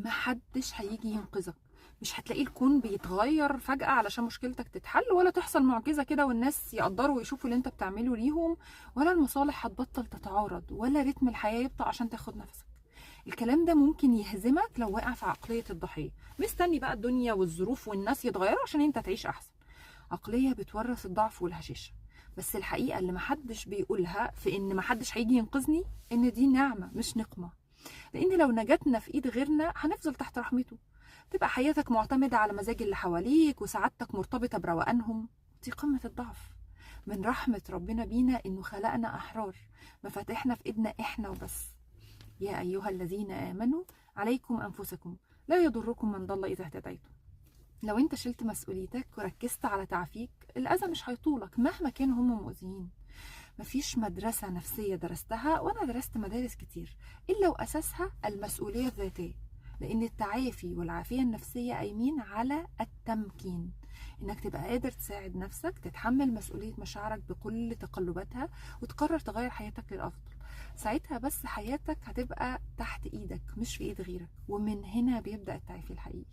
محدش هيجي ينقذك. مش هتلاقي الكون بيتغير فجأة علشان مشكلتك تتحل، ولا تحصل معجزة كده والناس يقدروا ويشوفوا اللي انت بتعمله ليهم، ولا المصالح هتبطل تتعارض، ولا رتم الحياة يبطأ عشان تاخد نفسك. الكلام ده ممكن يهزمك لو واقع في عقلية الضحية، مستني بقى الدنيا والظروف والناس يتغيروا عشان انت تعيش احسن. عقلية بتورث الضعف والهشاشة. بس الحقيقة اللي محدش بيقولها في ان محدش هيجي ينقذني، ان دي نعمة مش نقمة. لان لو نجاتنا في ايد غيرنا هنفضل تحت رحمته، تبقى حياتك معتمدة على مزاج اللي حواليك وسعادتك مرتبطة بروقانهم. دي قمة الضعف. من رحمة ربنا بينا انه خلقنا احرار، مفاتيحنا في ايدنا احنا وبس. يا ايها الذين امنوا عليكم انفسكم لا يضركم من ضل اذا اهتديتم. لو انت شلت مسؤوليتك وركزت على تعافيك، الاذى مش هيطولك مهما كانوا هم مؤذيين. مفيش مدرسة نفسية درستها، وأنا درست مدارس كتير، إلا وأساسها المسؤولية الذاتية. لأن التعافي والعافية النفسية قايمين على التمكين، إنك تبقى قادر تساعد نفسك تتحمل مسؤولية مشاعرك بكل تقلباتها، وتقرر تغير حياتك للأفضل. ساعتها بس حياتك هتبقى تحت إيدك مش في إيد غيرك، ومن هنا بيبدأ التعافي الحقيقي.